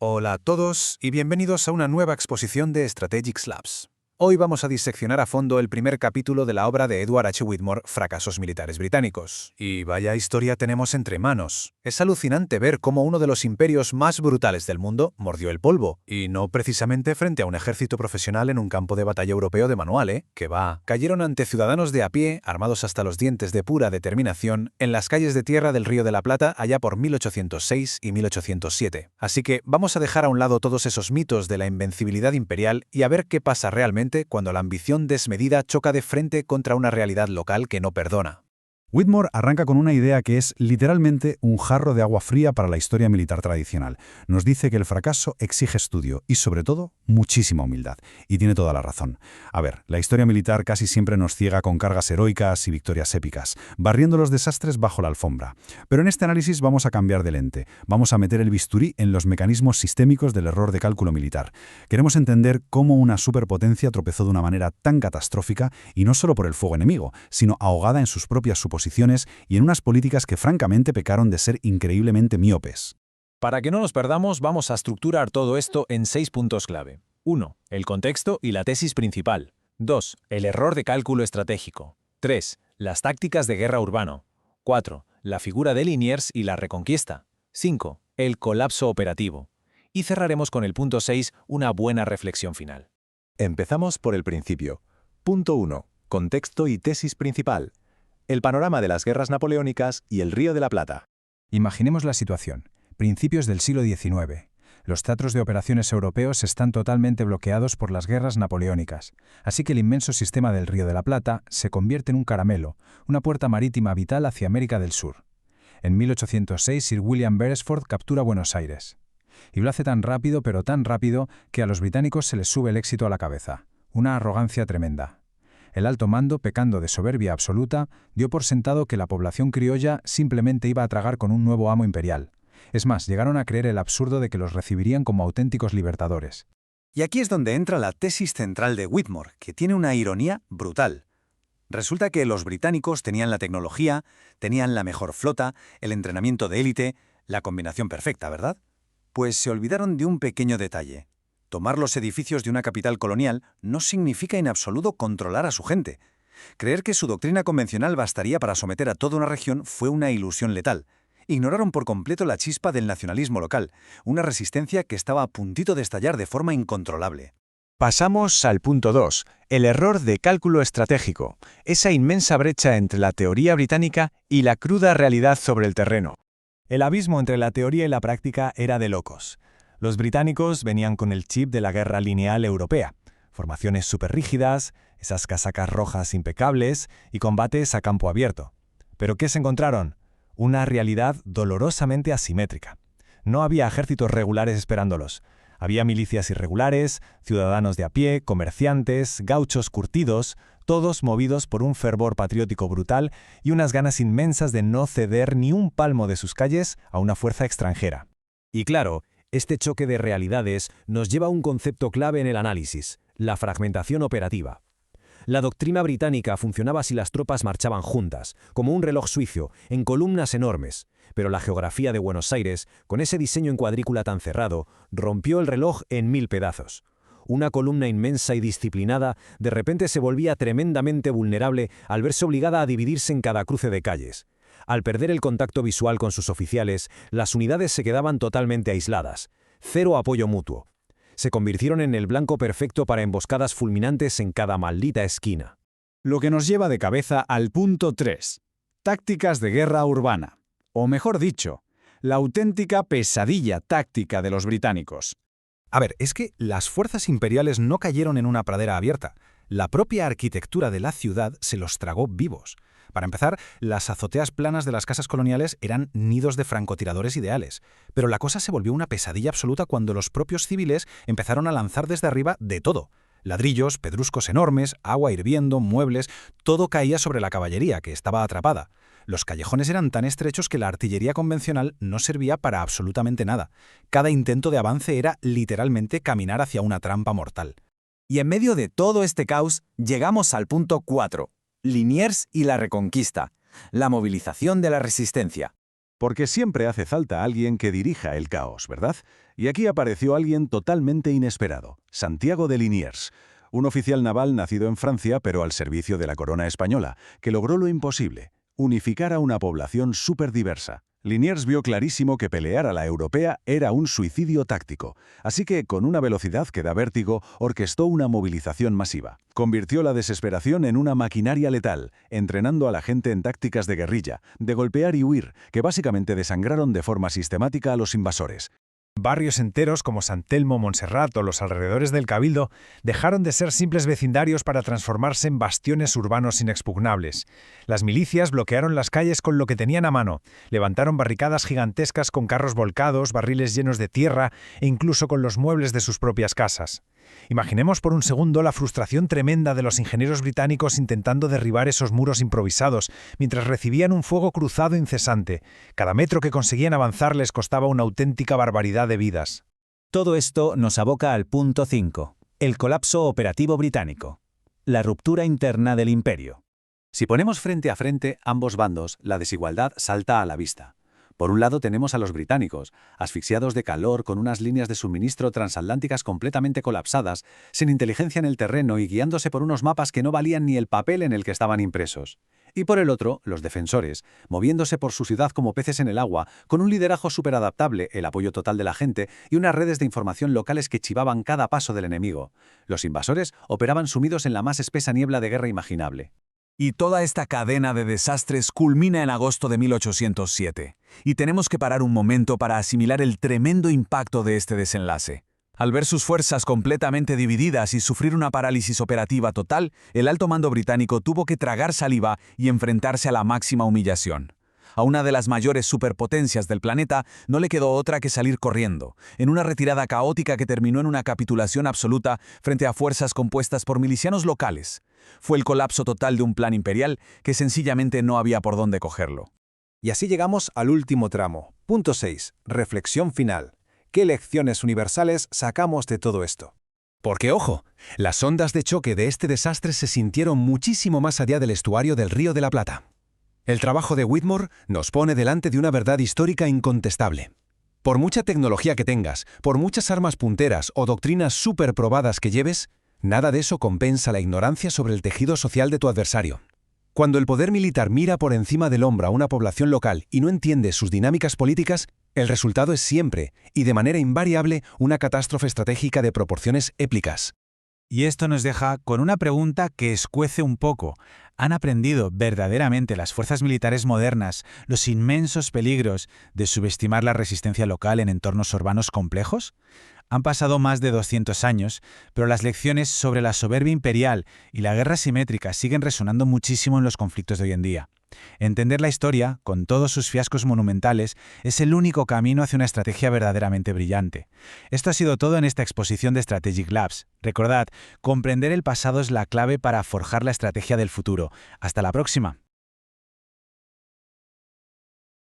Hola a todos y bienvenidos a una nueva exposición de Strategic Labs. Hoy vamos a diseccionar a fondo el primer capítulo de la obra de Edward H. Whitmore, Fracasos militares británicos. Y vaya historia tenemos entre manos. Es alucinante ver cómo uno de los imperios más brutales del mundo mordió el polvo, y no precisamente frente a un ejército profesional en un campo de batalla europeo de manual, que va. Cayeron ante ciudadanos de a pie, armados hasta los dientes de pura determinación, en las calles de tierra del Río de la Plata allá por 1806 y 1807. Así que vamos a dejar a un lado todos esos mitos de la invencibilidad imperial y a ver qué pasa realmente cuando la ambición desmedida choca de frente contra una realidad local que no perdona. Whitmore arranca con una idea que es literalmente un jarro de agua fría para la historia militar tradicional. Nos dice que el fracaso exige estudio y, sobre todo, muchísima humildad. Y tiene toda la razón. A ver, la historia militar casi siempre nos ciega con cargas heroicas y victorias épicas, barriendo los desastres bajo la alfombra. Pero en este análisis vamos a cambiar de lente. Vamos a meter el bisturí en los mecanismos sistémicos del error de cálculo militar. Queremos entender cómo una superpotencia tropezó de una manera tan catastrófica, y no solo por el fuego enemigo, sino ahogada en sus propias suposiciones y en unas políticas que francamente pecaron de ser increíblemente miopes. Para que no nos perdamos, vamos a estructurar todo esto en 6 puntos clave. 1. El contexto y la tesis principal. 2. El error de cálculo estratégico. 3. Las tácticas de guerra urbano. 4. La figura de Liniers y la reconquista. 5. El colapso operativo. Y cerraremos con el punto 6, una buena reflexión final. Empezamos por el principio. Punto 1. Contexto y tesis principal. El panorama de las guerras napoleónicas y el Río de la Plata. Imaginemos la situación. Principios del siglo XIX. Los teatros de operaciones europeos están totalmente bloqueados por las guerras napoleónicas, así que el inmenso sistema del Río de la Plata se convierte en un caramelo, una puerta marítima vital hacia América del Sur. En 1806, Sir William Beresford captura Buenos Aires. Y lo hace tan rápido, pero tan rápido, que a los británicos se les sube el éxito a la cabeza. Una arrogancia tremenda. El alto mando, pecando de soberbia absoluta, dio por sentado que la población criolla simplemente iba a tragar con un nuevo amo imperial. Es más, llegaron a creer el absurdo de que los recibirían como auténticos libertadores. Y aquí es donde entra la tesis central de Whitmore, que tiene una ironía brutal. Resulta que los británicos tenían la tecnología, tenían la mejor flota, el entrenamiento de élite, la combinación perfecta, ¿verdad? Pues se olvidaron de un pequeño detalle. Tomar los edificios de una capital colonial no significa en absoluto controlar a su gente. Creer que su doctrina convencional bastaría para someter a toda una región fue una ilusión letal. Ignoraron por completo la chispa del nacionalismo local, una resistencia que estaba a puntito de estallar de forma incontrolable. Pasamos al punto 2, el error de cálculo estratégico, esa inmensa brecha entre la teoría británica y la cruda realidad sobre el terreno. El abismo entre la teoría y la práctica era de locos. Los británicos venían con el chip de la guerra lineal europea, formaciones superrígidas, esas casacas rojas impecables y combates a campo abierto. ¿Pero qué se encontraron? Una realidad dolorosamente asimétrica. No había ejércitos regulares esperándolos. Había milicias irregulares, ciudadanos de a pie, comerciantes, gauchos curtidos, todos movidos por un fervor patriótico brutal y unas ganas inmensas de no ceder ni un palmo de sus calles a una fuerza extranjera. Y claro, este choque de realidades nos lleva a un concepto clave en el análisis, la fragmentación operativa. La doctrina británica funcionaba si las tropas marchaban juntas, como un reloj suizo, en columnas enormes, pero la geografía de Buenos Aires, con ese diseño en cuadrícula tan cerrado, rompió el reloj en 1000 pedazos. Una columna inmensa y disciplinada de repente se volvía tremendamente vulnerable al verse obligada a dividirse en cada cruce de calles. Al perder el contacto visual con sus oficiales, las unidades se quedaban totalmente aisladas. Cero apoyo mutuo. Se convirtieron en el blanco perfecto para emboscadas fulminantes en cada maldita esquina. Lo que nos lleva de cabeza al punto 3. Tácticas de guerra urbana. O mejor dicho, la auténtica pesadilla táctica de los británicos. A ver, es que las fuerzas imperiales no cayeron en una pradera abierta. La propia arquitectura de la ciudad se los tragó vivos. Para empezar, las azoteas planas de las casas coloniales eran nidos de francotiradores ideales, pero la cosa se volvió una pesadilla absoluta cuando los propios civiles empezaron a lanzar desde arriba de todo. Ladrillos, pedruscos enormes, agua hirviendo, muebles, todo caía sobre la caballería, que estaba atrapada. Los callejones eran tan estrechos que la artillería convencional no servía para absolutamente nada. Cada intento de avance era literalmente caminar hacia una trampa mortal. Y en medio de todo este caos, llegamos al punto 4. Liniers y la reconquista, la movilización de la resistencia. Porque siempre hace falta alguien que dirija el caos, ¿verdad? Y aquí apareció alguien totalmente inesperado, Santiago de Liniers, un oficial naval nacido en Francia pero al servicio de la corona española, que logró lo imposible, unificar a una población súper diversa. Liniers vio clarísimo que pelear a la europea era un suicidio táctico, así que, con una velocidad que da vértigo, orquestó una movilización masiva. Convirtió la desesperación en una maquinaria letal, entrenando a la gente en tácticas de guerrilla, de golpear y huir, que básicamente desangraron de forma sistemática a los invasores. Barrios enteros como San Telmo, Montserrat o los alrededores del Cabildo dejaron de ser simples vecindarios para transformarse en bastiones urbanos inexpugnables. Las milicias bloquearon las calles con lo que tenían a mano, levantaron barricadas gigantescas con carros volcados, barriles llenos de tierra e incluso con los muebles de sus propias casas. Imaginemos por un segundo la frustración tremenda de los ingenieros británicos intentando derribar esos muros improvisados, mientras recibían un fuego cruzado incesante. Cada metro que conseguían avanzar les costaba una auténtica barbaridad de vidas. Todo esto nos aboca al punto 5, el colapso operativo británico, la ruptura interna del imperio. Si ponemos frente a frente ambos bandos, la desigualdad salta a la vista. Por un lado tenemos a los británicos, asfixiados de calor con unas líneas de suministro transatlánticas completamente colapsadas, sin inteligencia en el terreno y guiándose por unos mapas que no valían ni el papel en el que estaban impresos. Y por el otro, los defensores, moviéndose por su ciudad como peces en el agua, con un liderazgo superadaptable, el apoyo total de la gente y unas redes de información locales que chivaban cada paso del enemigo. Los invasores operaban sumidos en la más espesa niebla de guerra imaginable. Y toda esta cadena de desastres culmina en agosto de 1807, y tenemos que parar un momento para asimilar el tremendo impacto de este desenlace. Al ver sus fuerzas completamente divididas y sufrir una parálisis operativa total, el alto mando británico tuvo que tragar saliva y enfrentarse a la máxima humillación. A una de las mayores superpotencias del planeta no le quedó otra que salir corriendo, en una retirada caótica que terminó en una capitulación absoluta frente a fuerzas compuestas por milicianos locales. Fue el colapso total de un plan imperial que sencillamente no había por dónde cogerlo. Y así llegamos al último tramo. Punto 6. Reflexión final. ¿Qué lecciones universales sacamos de todo esto? Porque, ojo, las ondas de choque de este desastre se sintieron muchísimo más allá del estuario del Río de la Plata. El trabajo de Whitmore nos pone delante de una verdad histórica incontestable. Por mucha tecnología que tengas, por muchas armas punteras o doctrinas súper probadas que lleves, nada de eso compensa la ignorancia sobre el tejido social de tu adversario. Cuando el poder militar mira por encima del hombro a una población local y no entiende sus dinámicas políticas, el resultado es siempre, y de manera invariable, una catástrofe estratégica de proporciones épicas. Y esto nos deja con una pregunta que escuece un poco. ¿Han aprendido verdaderamente las fuerzas militares modernas los inmensos peligros de subestimar la resistencia local en entornos urbanos complejos? Han pasado más de 200 años, pero las lecciones sobre la soberbia imperial y la guerra simétrica siguen resonando muchísimo en los conflictos de hoy en día. Entender la historia, con todos sus fiascos monumentales, es el único camino hacia una estrategia verdaderamente brillante. Esto ha sido todo en esta exposición de Strategic Labs. Recordad, comprender el pasado es la clave para forjar la estrategia del futuro. Hasta la próxima.